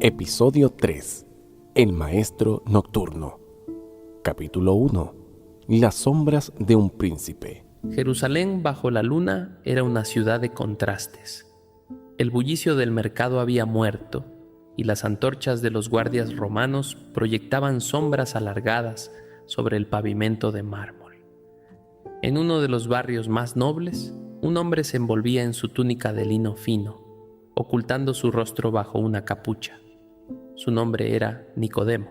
Episodio 3. El Maestro Nocturno. Capítulo 1. Las sombras de un príncipe. Jerusalén bajo la luna era una ciudad de contrastes. El bullicio del mercado había muerto, y las antorchas de los guardias romanos proyectaban sombras alargadas sobre el pavimento de mármol. En uno de los barrios más nobles, un hombre se envolvía en su túnica de lino fino, ocultando su rostro bajo una capucha. Su nombre era Nicodemo.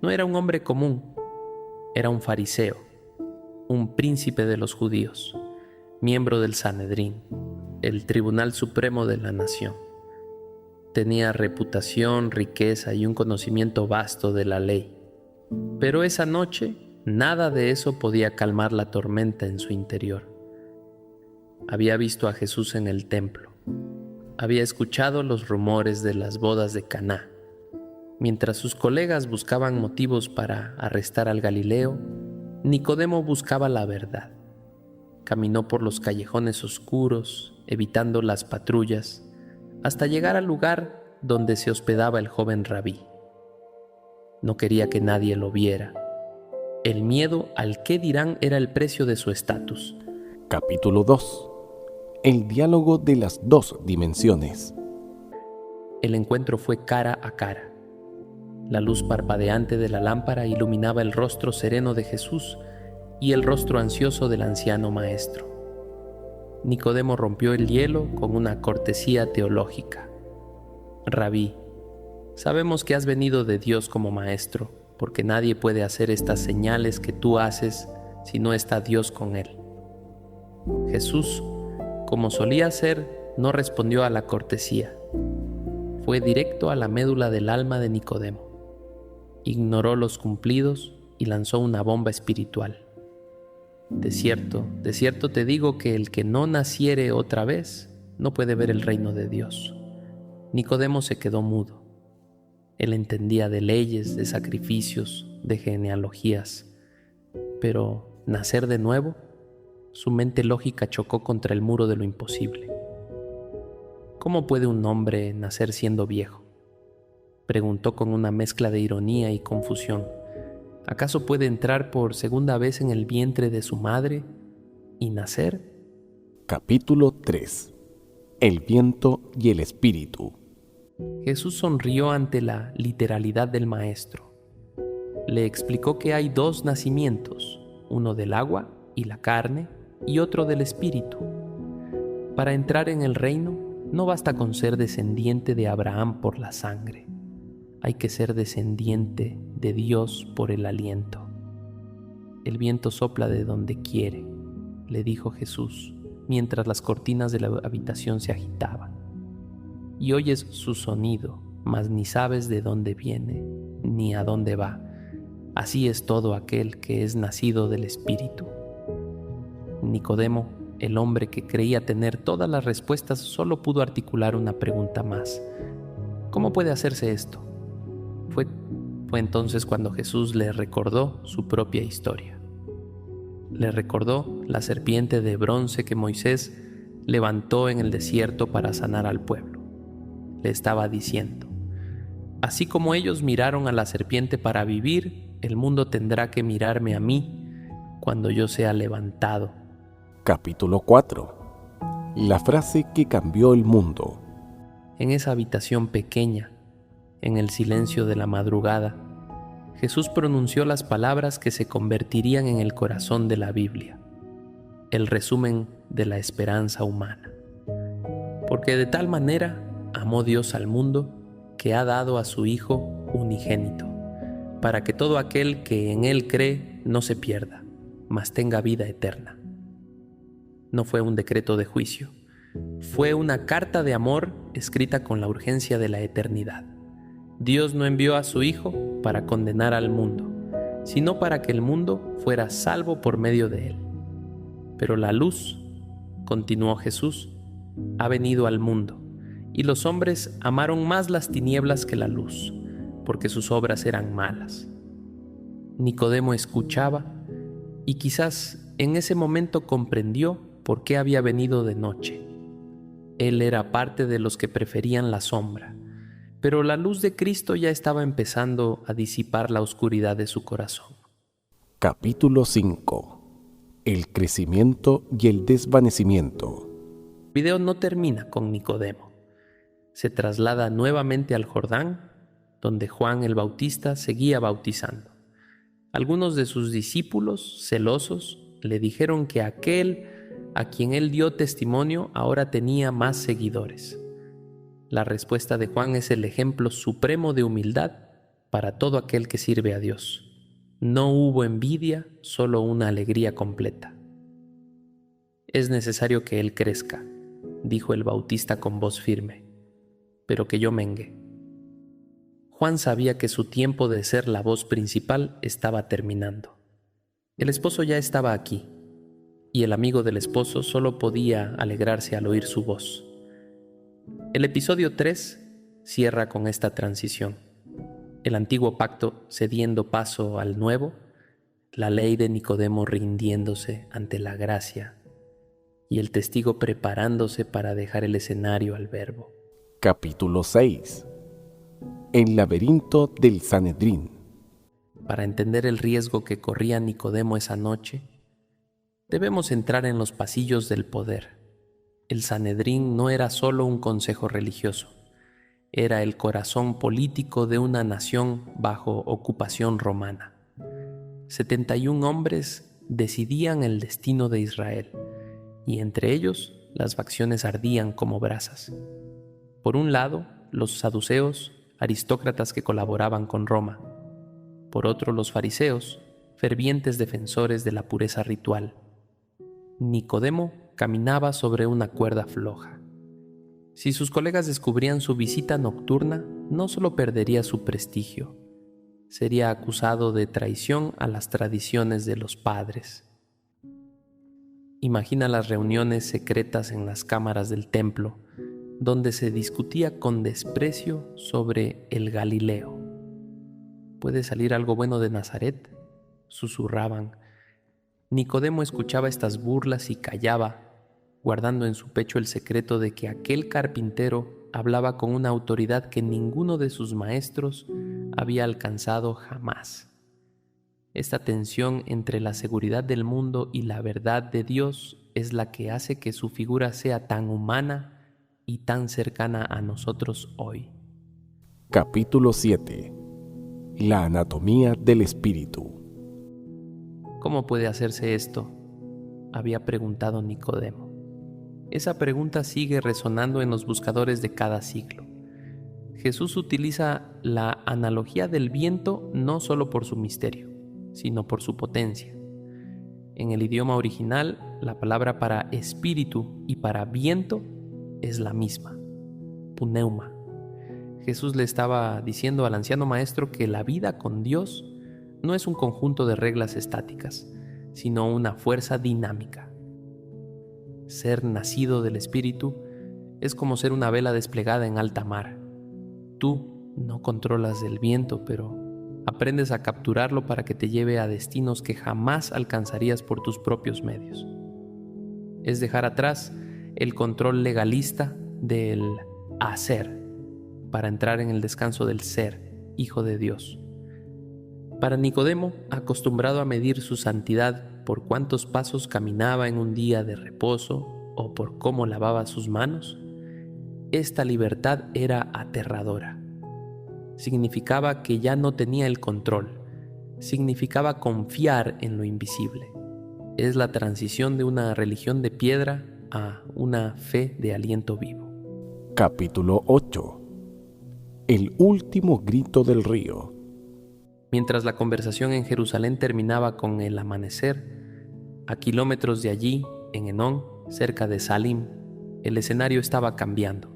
No era un hombre común, era un fariseo, un príncipe de los judíos, miembro del Sanedrín, el tribunal supremo de la nación. Tenía reputación, riqueza y un conocimiento vasto de la ley. Pero esa noche, nada de eso podía calmar la tormenta en su interior. Había visto a Jesús en el templo. Había escuchado los rumores de las bodas de Caná. Mientras sus colegas buscaban motivos para arrestar al Galileo, Nicodemo buscaba la verdad. Caminó por los callejones oscuros, evitando las patrullas, hasta llegar al lugar donde se hospedaba el joven rabí. No quería que nadie lo viera. El miedo al qué dirán era el precio de su estatus. Capítulo 2. El diálogo de las dos dimensiones. El encuentro fue cara a cara. La luz parpadeante de la lámpara iluminaba el rostro sereno de Jesús y el rostro ansioso del anciano maestro. Nicodemo rompió el hielo con una cortesía teológica. Rabí, sabemos que has venido de Dios como maestro, porque nadie puede hacer estas señales que tú haces si no está Dios con él. Jesús, como solía hacer, no respondió a la cortesía. Fue directo a la médula del alma de Nicodemo. Ignoró los cumplidos y lanzó una bomba espiritual. De cierto te digo que el que no naciere otra vez no puede ver el reino de Dios. Nicodemo se quedó mudo. Él entendía de leyes, de sacrificios, de genealogías. Pero nacer de nuevo, su mente lógica chocó contra el muro de lo imposible. ¿Cómo puede un hombre nacer siendo viejo?, preguntó con una mezcla de ironía y confusión. ¿Acaso puede entrar por segunda vez en el vientre de su madre y nacer? Capítulo 3. El viento y el espíritu. Jesús sonrió ante la literalidad del maestro. Le explicó que hay dos nacimientos, uno del agua y la carne y otro del espíritu. Para entrar en el reino no basta con ser descendiente de Abraham por la sangre. Hay que ser descendiente de Dios por el aliento. El viento sopla de donde quiere, le dijo Jesús, mientras las cortinas de la habitación se agitaban. Y oyes su sonido, mas ni sabes de dónde viene, ni a dónde va. Así es todo aquel que es nacido del Espíritu. Nicodemo, el hombre que creía tener todas las respuestas, solo pudo articular una pregunta más. ¿Cómo puede hacerse esto? Fue entonces cuando Jesús le recordó su propia historia. Le recordó la serpiente de bronce que Moisés levantó en el desierto para sanar al pueblo. Le estaba diciendo: así como ellos miraron a la serpiente para vivir, el mundo tendrá que mirarme a mí cuando yo sea levantado. Capítulo 4. La frase que cambió el mundo. En esa habitación pequeña, en el silencio de la madrugada, Jesús pronunció las palabras que se convertirían en el corazón de la Biblia, el resumen de la esperanza humana. Porque de tal manera amó Dios al mundo que ha dado a su Hijo unigénito, para que todo aquel que en Él cree no se pierda, mas tenga vida eterna. No fue un decreto de juicio, fue una carta de amor escrita con la urgencia de la eternidad. Dios no envió a su Hijo para condenar al mundo, sino para que el mundo fuera salvo por medio de él. Pero la luz, continuó Jesús, ha venido al mundo, y los hombres amaron más las tinieblas que la luz, porque sus obras eran malas. Nicodemo escuchaba, y quizás en ese momento comprendió por qué había venido de noche. Él era parte de los que preferían la sombra, pero la luz de Cristo ya estaba empezando a disipar la oscuridad de su corazón. Capítulo 5. El crecimiento y el desvanecimiento. El video no termina con Nicodemo. Se traslada nuevamente al Jordán, donde Juan el Bautista seguía bautizando. Algunos de sus discípulos, celosos, le dijeron que aquel a quien él dio testimonio ahora tenía más seguidores. La respuesta de Juan es el ejemplo supremo de humildad para todo aquel que sirve a Dios. No hubo envidia, solo una alegría completa. Es necesario que él crezca, dijo el Bautista con voz firme, pero que yo mengue. Juan sabía que su tiempo de ser la voz principal estaba terminando. El esposo ya estaba aquí, y el amigo del esposo solo podía alegrarse al oír su voz. El episodio 3 cierra con esta transición. El antiguo pacto cediendo paso al nuevo, la ley de Nicodemo rindiéndose ante la gracia y el testigo preparándose para dejar el escenario al verbo. Capítulo 6. El laberinto del Sanedrín. Para entender el riesgo que corría Nicodemo esa noche, debemos entrar en los pasillos del poder. El Sanedrín no era solo un consejo religioso, era el corazón político de una nación bajo ocupación romana. 71 hombres decidían el destino de Israel, y entre ellos las facciones ardían como brasas. Por un lado, los saduceos, aristócratas que colaboraban con Roma. Por otro, los fariseos, fervientes defensores de la pureza ritual. Nicodemo caminaba sobre una cuerda floja. Si sus colegas descubrían su visita nocturna, no solo perdería su prestigio, sería acusado de traición a las tradiciones de los padres. Imagina las reuniones secretas en las cámaras del templo, donde se discutía con desprecio sobre el Galileo. ¿Puede salir algo bueno de Nazaret?, susurraban. Nicodemo escuchaba estas burlas y callaba, guardando en su pecho el secreto de que aquel carpintero hablaba con una autoridad que ninguno de sus maestros había alcanzado jamás. Esta tensión entre la seguridad del mundo y la verdad de Dios es la que hace que su figura sea tan humana y tan cercana a nosotros hoy. Capítulo 7. La anatomía del espíritu. ¿Cómo puede hacerse esto?, había preguntado Nicodemo. Esa pregunta sigue resonando en los buscadores de cada siglo. Jesús utiliza la analogía del viento no solo por su misterio, sino por su potencia. En el idioma original, la palabra para espíritu y para viento es la misma, pneuma. Jesús le estaba diciendo al anciano maestro que la vida con Dios no es un conjunto de reglas estáticas, sino una fuerza dinámica. Ser nacido del Espíritu es como ser una vela desplegada en alta mar. Tú no controlas el viento, pero aprendes a capturarlo para que te lleve a destinos que jamás alcanzarías por tus propios medios. Es dejar atrás el control legalista del hacer para entrar en el descanso del ser, hijo de Dios. Para Nicodemo, acostumbrado a medir su santidad por cuántos pasos caminaba en un día de reposo o por cómo lavaba sus manos, esta libertad era aterradora. Significaba que ya no tenía el control, significaba confiar en lo invisible. Es la transición de una religión de piedra a una fe de aliento vivo. Capítulo 8. El último grito del río. Mientras la conversación en Jerusalén terminaba con el amanecer, a kilómetros de allí, en Enón, cerca de Salim, el escenario estaba cambiando.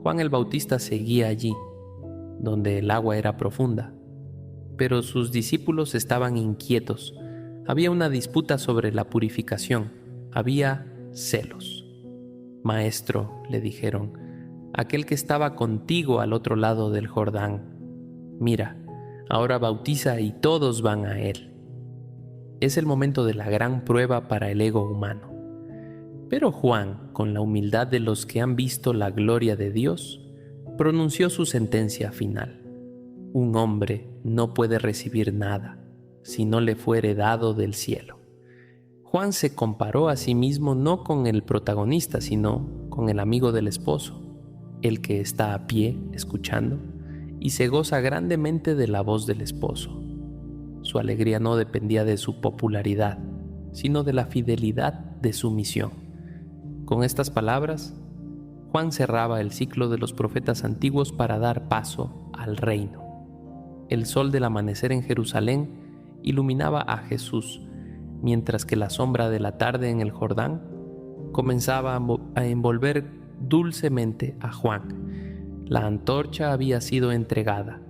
Juan el Bautista seguía allí, donde el agua era profunda, pero sus discípulos estaban inquietos. Había una disputa sobre la purificación, había celos. «Maestro», le dijeron, «aquel que estaba contigo al otro lado del Jordán, mira, ahora bautiza y todos van a él». Es el momento de la gran prueba para el ego humano. Pero Juan, con la humildad de los que han visto la gloria de Dios, pronunció su sentencia final. Un hombre no puede recibir nada si no le fuere dado del cielo. Juan se comparó a sí mismo no con el protagonista, sino con el amigo del esposo, el que está a pie escuchando y se goza grandemente de la voz del esposo. Su alegría no dependía de su popularidad, sino de la fidelidad de su misión. Con estas palabras, Juan cerraba el ciclo de los profetas antiguos para dar paso al reino. El sol del amanecer en Jerusalén iluminaba a Jesús, mientras que la sombra de la tarde en el Jordán comenzaba a envolver dulcemente a Juan. La antorcha había sido entregada